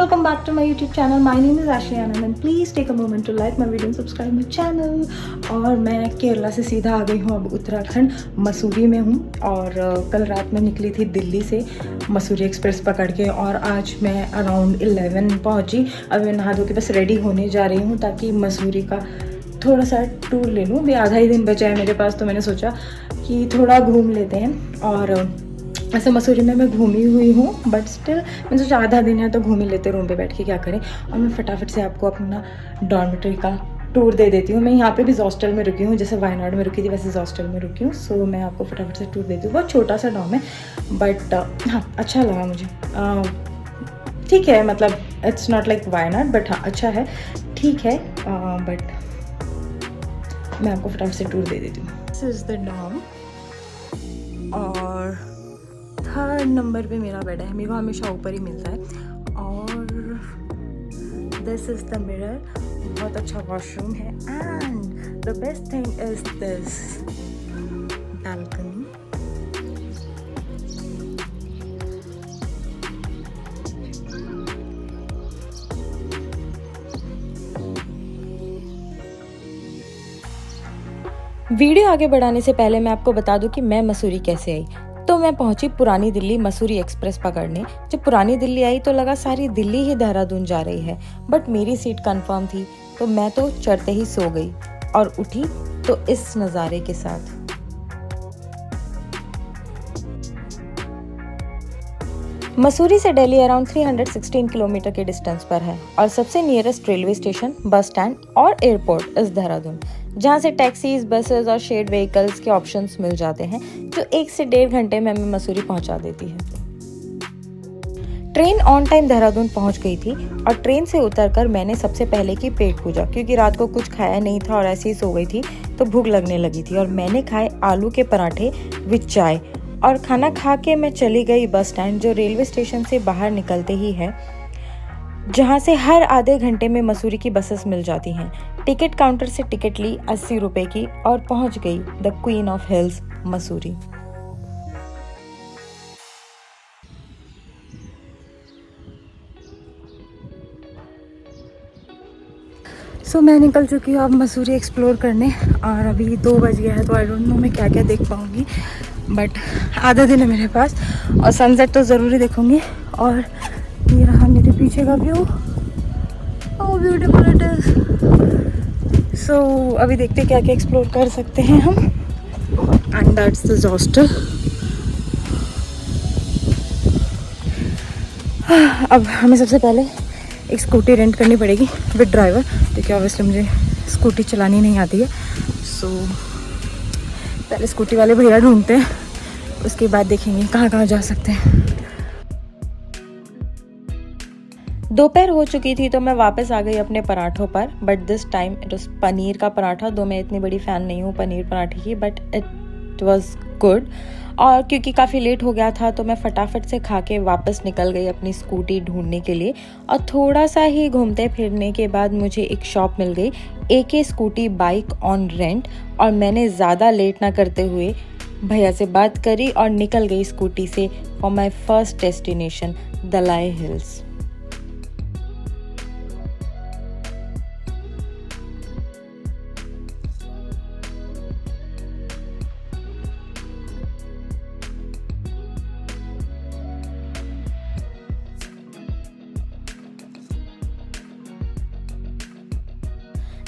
welcome back to my YouTube channel. My name is Ashley Anand and please take a moment to like my video and subscribe my channel. और मैं केरला से सीधा आ गई हूँ अब उत्तराखंड, मसूरी में हूँ और कल रात में निकली थी दिल्ली से मसूरी एक्सप्रेस पकड़ के और आज मैं अराउंड 11 पहुँची। अब मैं नहा धो के बस रेडी होने जा रही हूँ ताकि मसूरी का थोड़ा सा टूर ले लूँ। अभी आधा ही दिन बचा है मेरे पास, तो मैंने सोचा कि थोड़ा घूम लेते हैं। और ऐसे मसूरी में मैं घूमी हुई हूँ बट स्टिल मैंने सोचा आधा दिन है तो घूम ही लेते, रूम पे बैठ के क्या करें। और मैं फटाफट से आपको अपना डॉर्मेटरी का टूर दे देती हूँ। मैं यहाँ पे भी हॉस्टल में रुकी हूँ, जैसे वायनाड में रुकी थी वैसे हॉस्टल में रुकी हूँ। सो मैं आपको फटाफट से टूर देती हूँ। बहुत छोटा सा डॉम है बट हाँ अच्छा लगा मुझे। ठीक है, मतलब it's not like Wayanad but हाँ अच्छा है, ठीक है। बट मैं आपको फटाफट से टूर दे देती हूँ। दिस इज़ द डॉम और 3rd नंबर पे मेरा बेड है। मेरे को हमेशा ऊपर ही मिलता है। और दिस इज़ द मिरर, बहुत अच्छा वॉशरूम है। And the best thing is this balcony. Video आगे बढ़ाने से पहले मैं आपको बता दूं कि मैं मसूरी कैसे आई। तो मैं पहुंची पुरानी दिल्ली मसूरी एक्सप्रेस पकड़ने। जब पुरानी दिल्ली आई तो लगा सारी दिल्ली ही देहरादून जा रही है, बट मेरी सीट कंफर्म थी तो मैं तो चढ़ते ही सो गई और उठी तो इस नज़ारे के साथ। मसूरी से दिल्ली अराउंड 316 किलोमीटर के डिस्टेंस पर है और सबसे nearest railway station, bus stand और एयरपोर्ट इस देहरादून, जहाँ से टैक्सीज, बसेस और शेयर्ड व्हीकल्स के ऑप्शंस मिल जाते हैं जो 1 से 1.5 घंटे में हमें मसूरी पहुँचा देती है। ट्रेन ऑन टाइम देहरादून पहुँच गई थी और ट्रेन से उतरकर मैंने सबसे पहले की पेट पूजा, क्योंकि रात को कुछ खाया नहीं था और ऐसे ही सो गई थी तो भूख लगने लगी थी। और मैंने खाए आलू के पराठे विद चाय और खाना खा के मैं चली गई बस स्टैंड, जो रेलवे स्टेशन से बाहर निकलते ही है, जहाँ से हर आधे घंटे में मसूरी की बसेस मिल जाती हैं। टिकट काउंटर से टिकट ली 80 रुपए की और पहुँच गई the queen of hills Mussoorie. So मैं निकल चुकी हूँ अब मसूरी एक्सप्लोर करने और अभी 2 बज गया है तो आई डोंट नो मैं क्या क्या देख पाऊँगी, बट आधा दिन है मेरे पास और सनसेट तो ज़रूरी देखूँगी। और ये रहा मेरे पीछे का view, oh beautiful it is. So अभी देखते क्या क्या एक्सप्लोर कर सकते हैं हम। And that's the hostel. अब हमें सबसे पहले एक स्कूटी रेंट करनी पड़ेगी विद ड्राइवर, क्योंकि ऑब्वियसली मुझे स्कूटी चलानी नहीं आती है। सो पहले स्कूटी वाले भैया ढूंढते हैं, उसके बाद देखेंगे कहाँ कहाँ जा सकते हैं। दोपहर हो चुकी थी तो मैं वापस आ गई अपने पराठों पर, but this time it was paneer का पराठा। दो मैं इतनी बड़ी फ़ैन नहीं हूँ पनीर पराठे की, बट इट वाज गुड। और क्योंकि काफ़ी लेट हो गया था तो मैं फटाफट से खा के वापस निकल गई अपनी स्कूटी ढूंढने के लिए। और थोड़ा सा ही घूमते फिरने के बाद मुझे एक शॉप मिल गई, AK scooty bike on rent. और मैंने ज़्यादा लेट ना करते हुए भैया से बात करी और निकल गई स्कूटी से for my first destination Dalai Hills.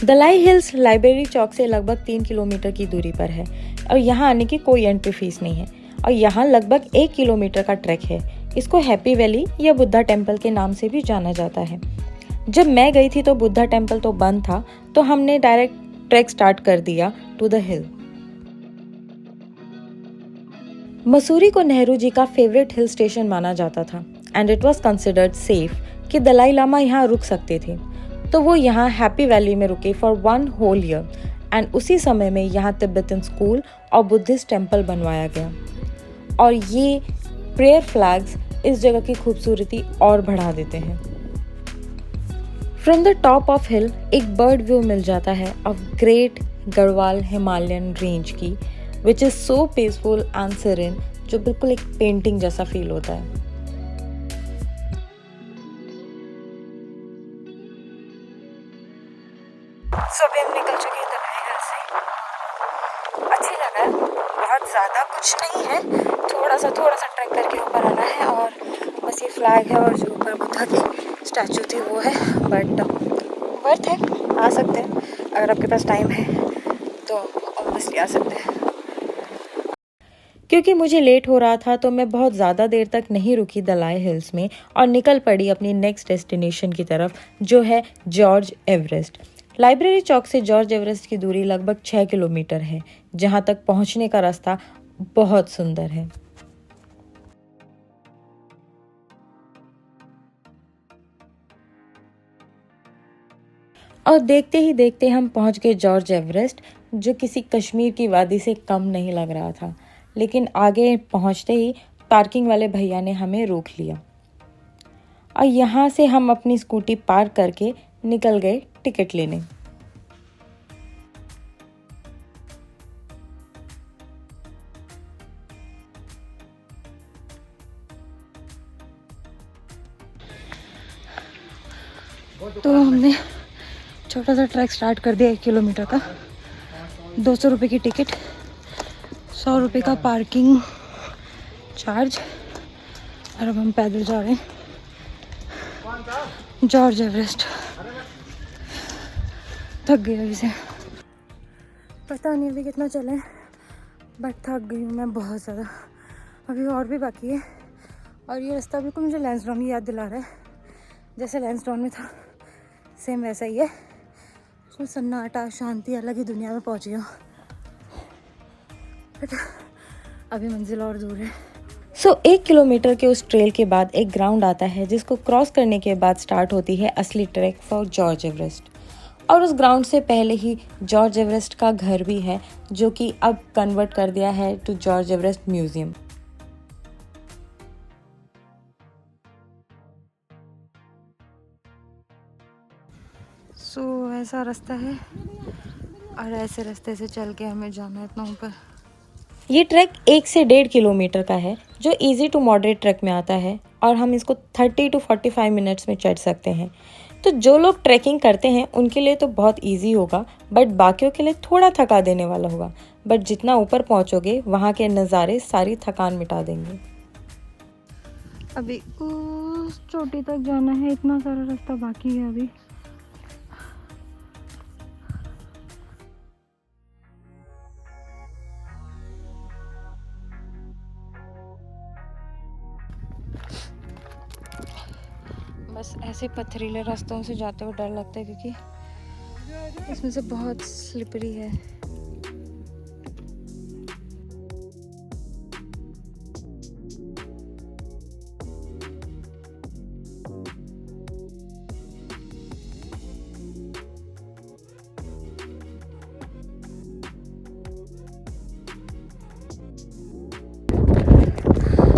Dalai Hills library Chowk से लगभग 3 किलोमीटर की दूरी पर है और यहाँ आने की कोई एंट्री फीस नहीं है। और यहाँ लगभग 1 किलोमीटर का ट्रैक है। इसको हैप्पी वैली या बुद्धा टेम्पल के नाम से भी जाना जाता है। जब मैं गई थी तो बुद्धा टेम्पल तो बंद था, तो हमने डायरेक्ट ट्रैक स्टार्ट कर दिया टू द हिल। मसूरी को नेहरू जी का फेवरेट हिल स्टेशन माना जाता था and it was considered safe कि दलाई लामा यहाँ रुक सकते थे, तो वो यहाँ हैप्पी वैली में रुके फॉर 1 होल ईयर। एंड उसी समय में यहाँ तिब्बतन स्कूल और बुद्धिस्ट टेम्पल बनवाया गया। और ये प्रेयर फ्लैग्स इस जगह की खूबसूरती और बढ़ा देते हैं। From the top of hill एक बर्ड व्यू मिल जाता है of great Garhwal Himalayan range की, which is so peaceful and serene, जो बिल्कुल एक पेंटिंग जैसा फील होता है। सो अभी हम निकल चुके हैं दलाई हिल से। अच्छी जगह है, बहुत ज़्यादा कुछ नहीं है, थोड़ा सा ट्रैक करके ऊपर आना है और बस ये फ्लैग है और जो ऊपर बुद्धा की स्टैचू थी वो है। बट वर्थ है, आ सकते हैं अगर आपके पास टाइम है तो ऑब्वियसली आ सकते हैं। क्योंकि मुझे लेट हो रहा था तो मैं बहुत ज़्यादा देर तक नहीं रुकी दलाई हिल्स में और निकल पड़ी अपनी नेक्स्ट डेस्टिनेशन की तरफ, जो है जॉर्ज एवरेस्ट। लाइब्रेरी चौक से जॉर्ज एवरेस्ट की दूरी लगभग 6 किलोमीटर है, जहाँ तक पहुँचने का रास्ता बहुत सुंदर है। और देखते ही देखते हम पहुंच गए जॉर्ज एवरेस्ट, जो किसी कश्मीर की वादी से कम नहीं लग रहा था। लेकिन आगे पहुंचते ही पार्किंग वाले भैया ने हमें रोक लिया और यहाँ से हम अपनी स्कूटी पार्क करके निकल गए टिकट लेने। तो हमने छोटा सा ट्रैक स्टार्ट कर दिया 1 किलोमीटर का। 200 रुपये की टिकट, 100 रुपये का पार्किंग चार्ज, और अब हम पैदल जा रहे हैं जॉर्ज एवरेस्ट। थक गई अभी से, पता नहीं अभी कितना चले, बट थक गई हूँ मैं बहुत ज़्यादा। अभी और भी बाकी है और ये रास्ता बिल्कुल मुझे लैंसडाउन की याद दिला रहा है, जैसे लैंसडाउन में था सेम वैसा ही है। उसमें सन्नाटा, शांति, अलग ही दुनिया में पहुँची हूँ, बट अभी मंजिल और दूर है। 1 किलोमीटर के उस ट्रेल के बाद एक ग्राउंड आता है, जिसको क्रॉस करने के बाद स्टार्ट होती है असली ट्रैक फॉर जॉर्ज एवरेस्ट। और उस ग्राउंड से पहले ही जॉर्ज एवरेस्ट का घर भी है, जो कि अब कन्वर्ट कर दिया है टू जॉर्ज एवरेस्ट म्यूजियम। ऐसा रास्ता है और ऐसे रास्ते से चल के हमें जाना है इतना ऊपर। ये ट्रैक 1 से 1.5 किलोमीटर का है, जो इजी टू मॉडरेट ट्रैक में आता है और हम इसको 30 to 45 मिनट्स में चढ़ सकते हैं। तो जो लोग ट्रैकिंग करते हैं उनके लिए तो बहुत इजी होगा, बट बाकियों के लिए थोड़ा थका देने वाला होगा। बट जितना ऊपर पहुंचोगे वहाँ के नज़ारे सारी थकान मिटा देंगे। अभी उस चोटी तक जाना है, इतना सारा रास्ता बाकी है अभी। बस ऐसे पथरीले रास्तों से जाते हुए डर लगता है, क्योंकि इसमें से बहुत स्लिपरी है।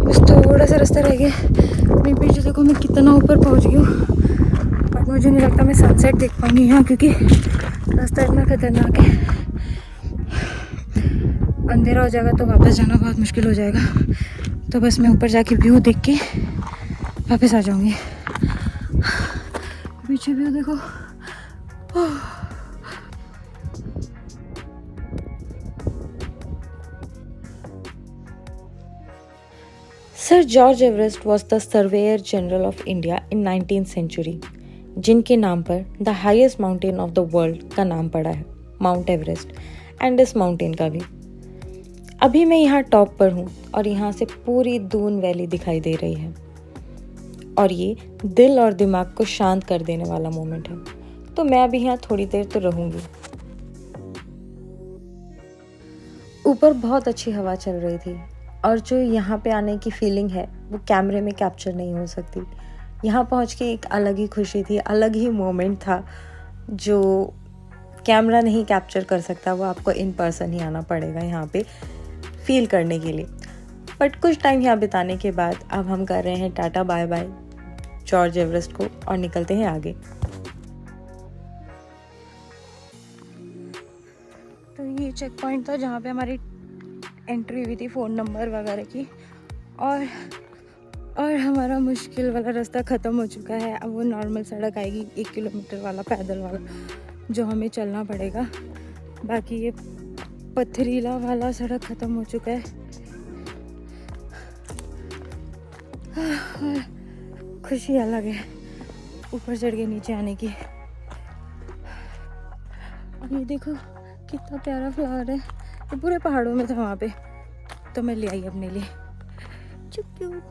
बस थोड़ा सा रास्ता रह गया। मेरे पीछे देखो मैं कितना ऊपर पहुंच गई हूँ, बट मुझे नहीं लगता मैं सनसेट देख पाऊंगी यहाँ, क्योंकि रास्ता इतना खतरनाक है। अंधेरा हो जाएगा तो वापस जाना बहुत मुश्किल हो जाएगा, तो बस मैं ऊपर जाके व्यू देख के वापस आ जाऊंगी। पीछे व्यू देखो। Sir George Everest was the surveyor general of India in 19th century, जिनके नाम पर the highest mountain of the world का नाम पड़ा है, माउंट एवरेस्ट, एंड इस माउंटेन का भी। अभी मैं यहाँ टॉप पर हूँ और यहाँ से पूरी दून वैली दिखाई दे रही है, और ये दिल और दिमाग को शांत कर देने वाला मोमेंट है। तो मैं अभी यहाँ थोड़ी देर तो रहूँगी। ऊपर बहुत अच्छी हवा चल रही थी, और जो यहाँ पे आने की फीलिंग है वो कैमरे में कैप्चर नहीं हो सकती। यहाँ पहुँच के एक अलग ही खुशी थी, अलग ही मोमेंट था जो कैमरा नहीं कैप्चर कर सकता। वो आपको इन पर्सन ही आना पड़ेगा यहाँ पे फील करने के लिए। बट कुछ टाइम यहाँ बिताने के बाद अब हम कर रहे हैं tata bye bye George Everest को और निकलते हैं आगे। तो ये चेक पॉइंट था जहाँ पे हमारी एंट्री हुई थी फ़ोन नंबर वगैरह की, और हमारा मुश्किल वाला रास्ता ख़त्म हो चुका है। अब वो नॉर्मल सड़क आएगी, 1 किलोमीटर वाला पैदल वाला, जो हमें चलना पड़ेगा। बाकी ये पथरीला वाला सड़क ख़त्म हो चुका है। खुशी अलग है ऊपर चढ़ के नीचे आने की। और ये देखो कितना प्यारा फ्लावर है, ये पूरे पहाड़ों में था वहाँ पे, तो मैं ले आई अपने लिए। चुप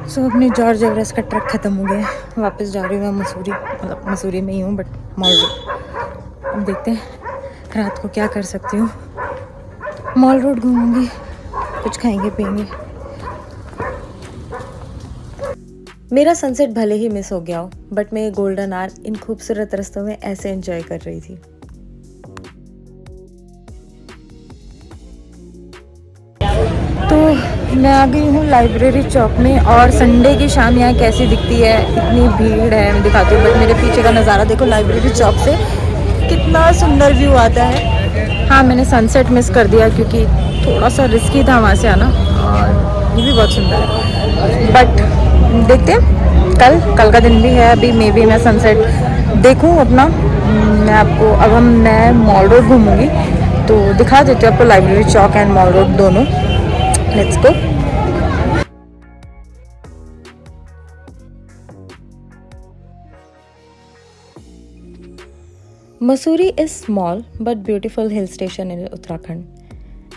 सो अपने जॉर्ज एवरेस्ट का ट्रैक ख़त्म हो गया है। वापस जा रही हूँ मैं मसूरी, मतलब मसूरी में ही हूँ बट मॉल रोड। अब देखते हैं रात को क्या कर सकती हूँ। मॉल रोड घूमूंगी, कुछ खाएंगे पिएंगे। मेरा सनसेट भले ही मिस हो गया हो बट मैं ये गोल्डन आवर इन खूबसूरत रास्तों में ऐसे एंजॉय कर रही थी। तो मैं आ गई हूँ लाइब्रेरी चौक में, और संडे की शाम यहाँ कैसी दिखती है, इतनी भीड़ है, मैं दिखाती हूँ। बट मेरे पीछे का नज़ारा देखो, लाइब्रेरी चौक से कितना सुंदर व्यू आता है। हाँ मैंने सनसेट मिस कर दिया क्योंकि थोड़ा सा रिस्की था वहाँ से आना, और ये भी बहुत सुंदर है। बट देखते हैं कल का दिन भी है, अभी मे बी मैं सनसेट देखूँ अपना। मैं आपको अब मैं मॉल रोड घूमूंगी तो दिखा देती हूँ आपको library Chowk and mall road दोनों। Let's go. Mussoorie is small but beautiful hill station in Uttarakhand.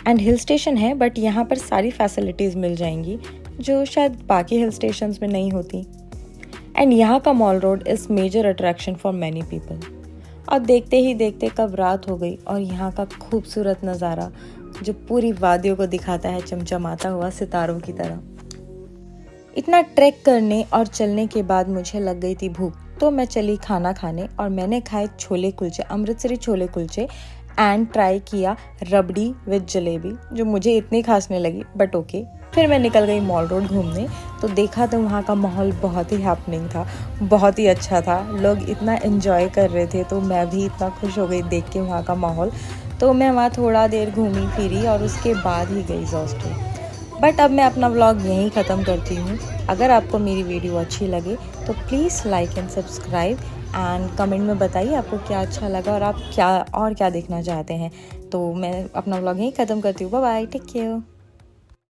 And hill station है बट यहाँ पर सारी फैसिलिटीज़ मिल जाएंगी जो शायद बाकी हिल स्टेशंस में नहीं होती। एंड यहाँ का mall road is major attraction for many people. और देखते ही देखते कब रात हो गई और यहाँ का खूबसूरत नज़ारा जो पूरी वादियों को दिखाता है चमचमाता हुआ सितारों की तरह। इतना ट्रैक करने और चलने के बाद मुझे लग गई थी भूख, तो मैं चली खाना खाने और मैंने खाए छोले कुलचे, अमृतसरी छोले कुलचे, एंड ट्राई किया रबड़ी विद जलेबी जो मुझे इतनी खास नहीं लगी बट ओके। फिर मैं निकल गई मॉल रोड घूमने, तो देखा तो वहाँ का माहौल बहुत ही हैपनिंग था, बहुत ही अच्छा था। लोग इतना एंजॉय कर रहे थे तो मैं भी इतना खुश हो गई देख के वहाँ का माहौल। तो मैं वहाँ थोड़ा देर घूमी फिरी और उसके बाद ही गई हॉस्टल। बट अब मैं अपना व्लॉग यहीं ख़त्म करती हूँ। अगर आपको मेरी वीडियो अच्छी लगे तो please like and subscribe and comment में बताइए आपको क्या अच्छा लगा और आप क्या देखना चाहते हैं। तो मैं अपना व्लॉग यहीं ख़त्म करती हूँ। Bye bye, take care.